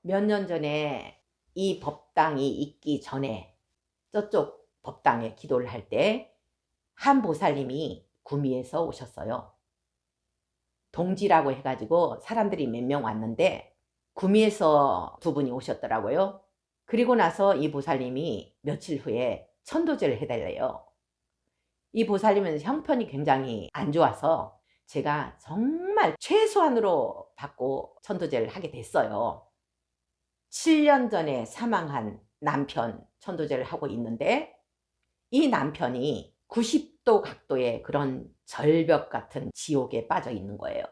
몇 년 전에 이 법당이 있기 전에 저쪽 법당에 기도를 할 때 한 보살님이 구미에서 오셨어요. 동지라고 해가지고 사람들이 몇 명 왔는데 구미에서 두 분이 오셨더라고요. 그리고 나서 이 보살님이 며칠 후에 천도제를 해달래요. 이 보살님은 형편이 굉장히 안 좋아서 제가 정말 최소한으로 받고 천도제를 하게 됐어요. 7년 전에 사망한 남편 천도제를 하고 있는데 이 남편이 90도 각도의 그런 절벽 같은 지옥에 빠져 있는 거예요.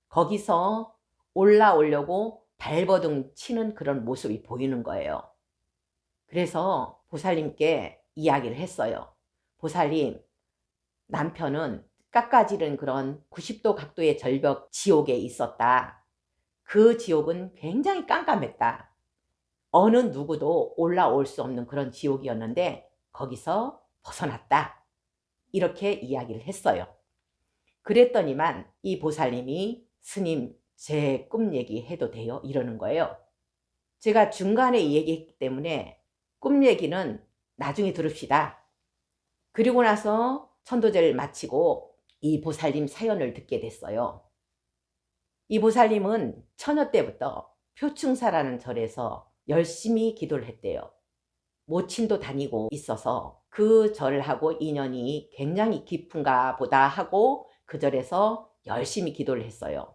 거기서 올라오려고 발버둥 치는 그런 모습이 보이는 거예요. 그래서 보살님께 이야기를 했어요. 보살님, 남편은 깎아지른 그런 90도 각도의 절벽 지옥에 있었다. 그 지옥은 굉장히 깜깜했다. 어느 누구도 올라올 수 없는 그런 지옥이었는데 거기서 벗어났다. 이렇게 이야기를 했어요. 그랬더니만 이 보살님이 스님, 제 꿈 얘기해도 돼요? 이러는 거예요. 제가 중간에 얘기했기 때문에 꿈 얘기는 나중에 들읍시다. 그리고 나서 천도제를 마치고 이 보살님 사연을 듣게 됐어요. 이 보살님은 처녀 때부터 표충사라는 절에서 열심히 기도를 했대요. 모친도 다니고 있어서 그 절하고 인연이 굉장히 깊은가 보다 하고 그 절에서 열심히 기도를 했어요.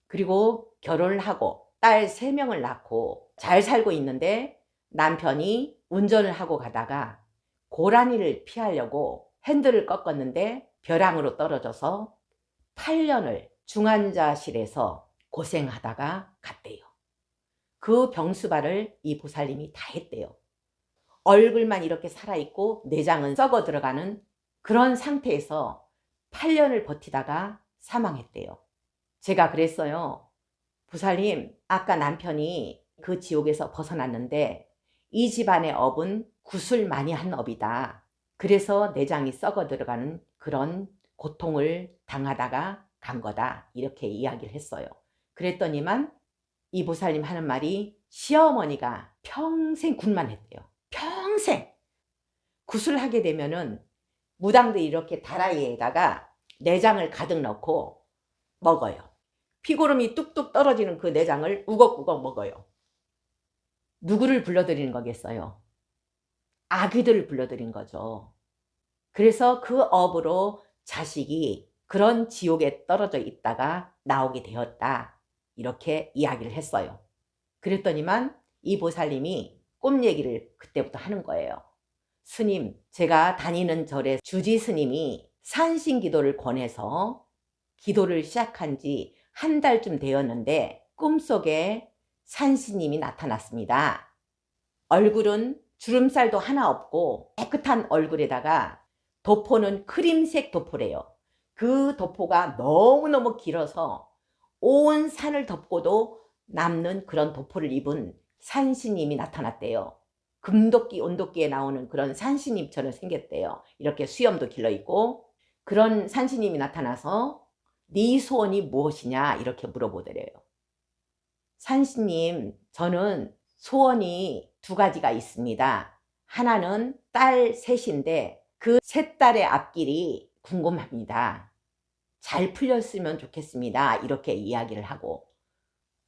그리고 결혼을 하고 딸 3명을 낳고 잘 살고 있는데 남편이 운전을 하고 가다가 고라니를 피하려고 핸들을 꺾었는데 벼랑으로 떨어져서 8년을 중환자실에서 고생하다가 갔대요. 그 병수발을 이 보살님이 다 했대요. 얼굴만 이렇게 살아있고 내장은 썩어 들어가는 그런 상태에서 8년을 버티다가 사망했대요. 제가 그랬어요. 보살님, 아까 남편이 그 지옥에서 벗어났는데 이 집안의 업은 굿을 많이 한 업이다. 그래서 내장이 썩어 들어가는 그런 고통을 당하다가 간 거다. 이렇게 이야기를 했어요. 그랬더니만 이 보살님 하는 말이 시어머니가 평생 굿만 했대요. 평생 굿을 하게 되면은 무당도 이렇게 다라이에다가 내장을 가득 넣고 먹어요. 피고름이 뚝뚝 떨어지는 그 내장을 우걱우걱 먹어요. 누구를 불러들이는 거겠어요? 아기들을 불러들인 거죠. 그래서 그 업으로 자식이 그런 지옥에 떨어져 있다가 나오게 되었다. 이렇게 이야기를 했어요. 그랬더니만 이 보살님이 꿈 얘기를 그때부터 하는 거예요. 스님, 제가 다니는 절의 주지 스님이 산신기도를 권해서 기도를 시작한 지 한 달쯤 되었는데 꿈속에 산신님이 나타났습니다. 얼굴은 주름살도 하나 없고 깨끗한 얼굴에다가 도포는 크림색 도포래요. 그 도포가 너무너무 길어서 온 산을 덮고도 남는 그런 도포를 입은 산신님이 나타났대요. 금도끼 온도끼에 나오는 그런 산신님처럼 생겼대요. 이렇게 수염도 길러있고 그런 산신님이 나타나서 네 소원이 무엇이냐 이렇게 물어보더래요. 산신님, 저는 소원이 2가지가 있습니다. 하나는 딸 셋인데 그 3딸의 앞길이 궁금합니다. 잘 풀렸으면 좋겠습니다. 이렇게 이야기를 하고,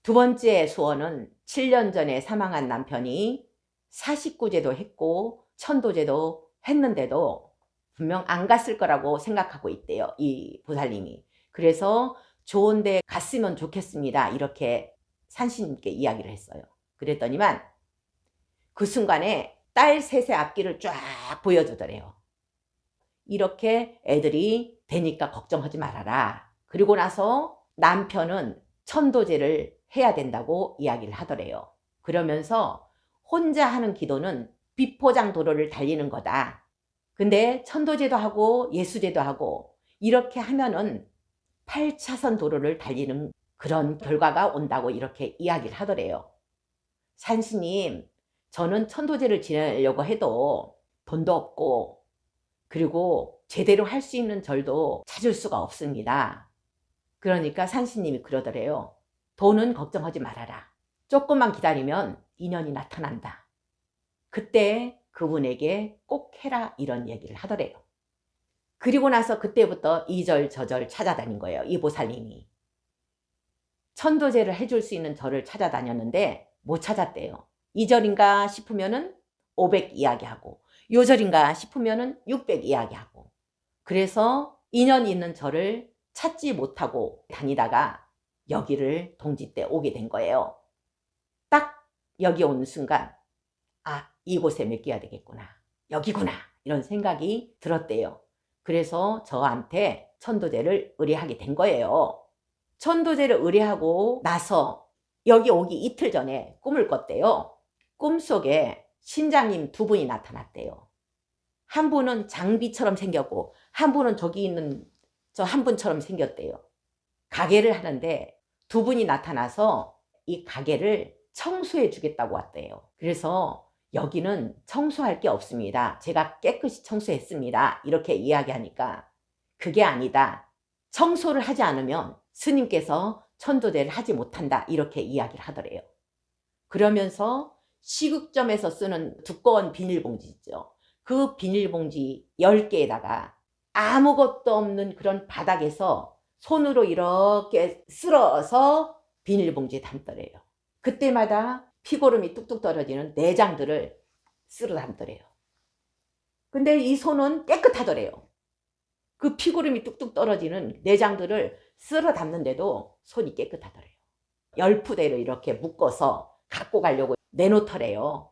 2번째 소원은 7년 전에 사망한 남편이 사식구제도 했고 천도제도 했는데도 분명 안 갔을 거라고 생각하고 있대요. 이 보살님이. 그래서 좋은 데 갔으면 좋겠습니다. 이렇게 산신님께 이야기를 했어요. 그랬더니만 그 순간에 딸 셋의 앞길을 쫙 보여주더래요. 이렇게 애들이 되니까 걱정하지 말아라. 그리고 나서 남편은 천도제를 해야 된다고 이야기를 하더래요. 그러면서 혼자 하는 기도는 비포장 도로를 달리는 거다. 근데 천도제도 하고 예수제도 하고 이렇게 하면은 8차선 도로를 달리는 그런 결과가 온다고 이렇게 이야기를 하더래요. 산스님, 저는 천도제를 지내려고 해도 돈도 없고 그리고 제대로 할 수 있는 절도 찾을 수가 없습니다. 그러니까 산스님이 그러더래요. 돈은 걱정하지 말아라. 조금만 기다리면 인연이 나타난다. 그때 그분에게 꼭 해라 이런 얘기를 하더래요. 그리고 나서 그때부터 이절저절 찾아다닌 거예요. 이 보살님이. 천도제를 해줄 수 있는 절을 찾아다녔는데 못 찾았대요. 이 절인가 싶으면은 500 이야기하고, 요 절인가 싶으면은 600 이야기하고. 그래서 인연 있는 절을 찾지 못하고 다니다가 여기를 동지 때 오게 된 거예요. 딱 여기 오는 순간 아, 이곳에 맡겨야 되겠구나. 여기구나. 이런 생각이 들었대요. 그래서 저한테 천도제를 의뢰하게 된 거예요. 천도제를 의뢰하고 나서 여기 오기 이틀 전에 꿈을 꿨대요. 꿈속에 신장님 두 분이 나타났대요. 한 분은 장비처럼 생겼고 한 분은 저기 있는 저 한 분처럼 생겼대요. 가게를 하는데 두 분이 나타나서 이 가게를 청소해 주겠다고 왔대요. 그래서 여기는 청소할 게 없습니다. 제가 깨끗이 청소했습니다. 이렇게 이야기하니까 그게 아니다. 청소를 하지 않으면 스님께서 천도제를 하지 못한다. 이렇게 이야기를 하더래요. 그러면서 시국점에서 쓰는 두꺼운 비닐봉지 있죠. 그 비닐봉지 10개에다가 아무것도 없는 그런 바닥에서 손으로 이렇게 쓸어서 비닐봉지에 담더래요. 그때마다 피고름이 뚝뚝 떨어지는 내장들을 쓸어 담더래요. 근데 이 손은 깨끗하더래요. 그 피고름이 뚝뚝 떨어지는 내장들을 쓸어 담는데도 손이 깨끗하더래요. 10푸대를 이렇게 묶어서 갖고 가려고 내놓더래요.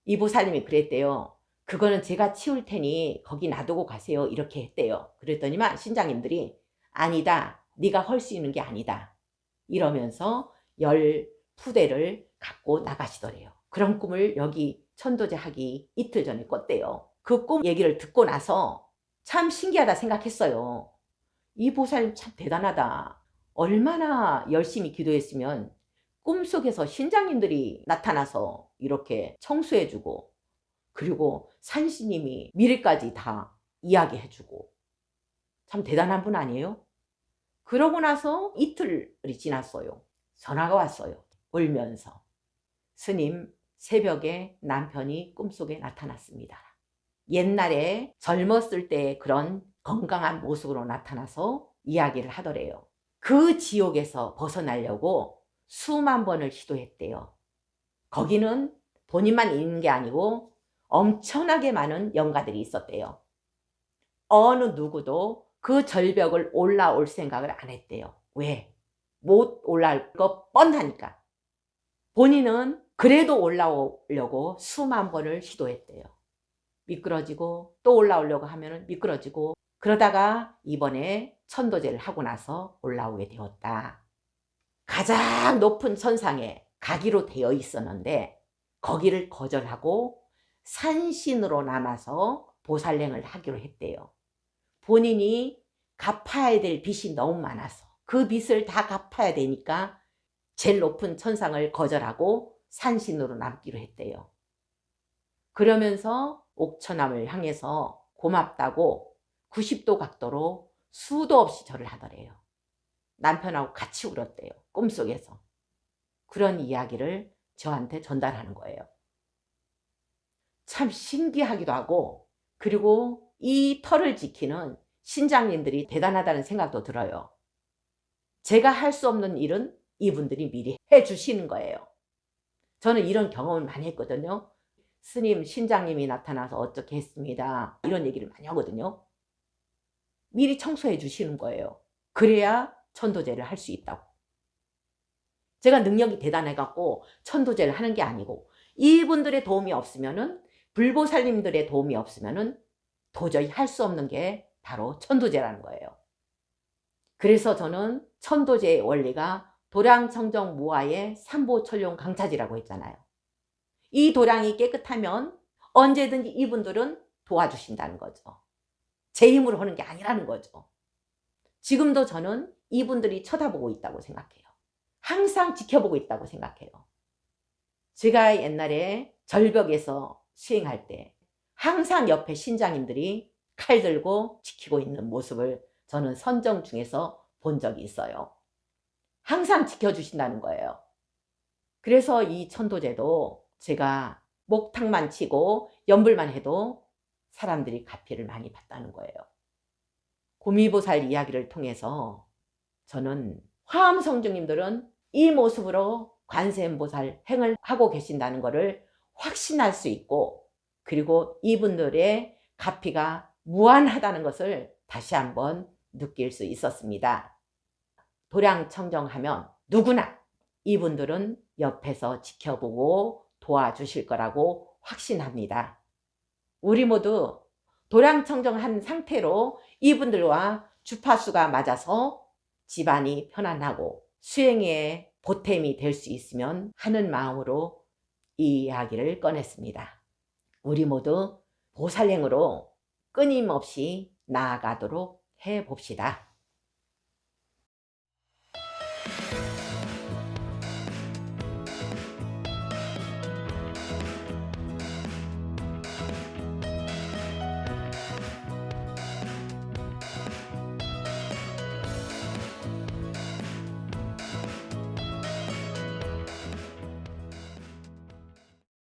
이 보살님이 그랬대요. 그거는 제가 치울 테니 거기 놔두고 가세요. 이렇게 했대요. 그랬더니만 신장님들이 아니다. 네가 할 수 있는 게 아니다. 이러면서 10푸대를 갖고 나가시더래요. 그런 꿈을 여기 천도제 하기 이틀 전에 꿨대요. 그 꿈 얘기를 듣고 나서 참 신기하다 생각했어요. 이 보살님 참 대단하다. 얼마나 열심히 기도했으면 꿈속에서 신장님들이 나타나서 이렇게 청소해주고, 그리고 산신님이 미래까지 다 이야기해주고, 참 대단한 분 아니에요? 그러고 나서 이틀이 지났어요. 전화가 왔어요. 울면서. 스님, 새벽에 남편이 꿈속에 나타났습니다. 옛날에 젊었을 때의 그런 건강한 모습으로 나타나서 이야기를 하더래요. 그 지옥에서 벗어나려고 수만 번을 시도했대요. 거기는 본인만 있는 게 아니고 엄청나게 많은 영가들이 있었대요. 어느 누구도 그 절벽을 올라올 생각을 안 했대요. 왜? 못 올라올 거 뻔하니까. 본인은 그래도 올라오려고 수만 번을 시도했대요. 미끄러지고 또 올라오려고 하면 미끄러지고, 그러다가 이번에 천도제를 하고 나서 올라오게 되었다. 가장 높은 천상에 가기로 되어 있었는데 거기를 거절하고 산신으로 남아서 보살행을 하기로 했대요. 본인이 갚아야 될 빚이 너무 많아서 그 빚을 다 갚아야 되니까 제일 높은 천상을 거절하고 산신으로 남기로 했대요. 그러면서 옥천암을 향해서 고맙다고 90도 각도로 수도 없이 절을 하더래요. 남편하고 같이 울었대요. 꿈속에서. 그런 이야기를 저한테 전달하는 거예요. 참 신기하기도 하고, 그리고 이 터를 지키는 신장님들이 대단하다는 생각도 들어요. 제가 할 수 없는 일은 이분들이 미리 해주시는 거예요. 저는 이런 경험을 많이 했거든요. 스님, 신장님이 나타나서 어떻게 했습니다. 이런 얘기를 많이 하거든요. 미리 청소해 주시는 거예요. 그래야 천도제를 할 수 있다고. 제가 능력이 대단해갖고 천도제를 하는 게 아니고, 이분들의 도움이 없으면은, 불보살님들의 도움이 없으면은 도저히 할 수 없는 게 바로 천도제라는 거예요. 그래서 저는 천도제의 원리가 도량청정무아의 삼보철용 강차지라고 했잖아요. 이 도량이 깨끗하면 언제든지 이분들은 도와주신다는 거죠. 제 힘으로 하는 게 아니라는 거죠. 지금도 저는 이분들이 쳐다보고 있다고 생각해요. 항상 지켜보고 있다고 생각해요. 제가 옛날에 절벽에서 수행할 때 항상 옆에 신장님들이 칼 들고 지키고 있는 모습을 저는 선정 중에서 본 적이 있어요. 항상 지켜주신다는 거예요. 그래서 이 천도제도 제가 목탁만 치고 연불만 해도 사람들이 가피를 많이 봤다는 거예요. 고미보살 이야기를 통해서 저는 화엄성주님들은 이 모습으로 관세음보살 행을 하고 계신다는 것을 확신할 수 있고, 그리고 이분들의 가피가 무한하다는 것을 다시 한번 느낄 수 있었습니다. 도량청정하면 누구나 이분들은 옆에서 지켜보고 도와주실 거라고 확신합니다. 우리 모두 도량청정한 상태로 이분들과 주파수가 맞아서 집안이 편안하고 수행에 보탬이 될 수 있으면 하는 마음으로 이 이야기를 꺼냈습니다. 우리 모두 보살행으로 끊임없이 나아가도록 해봅시다.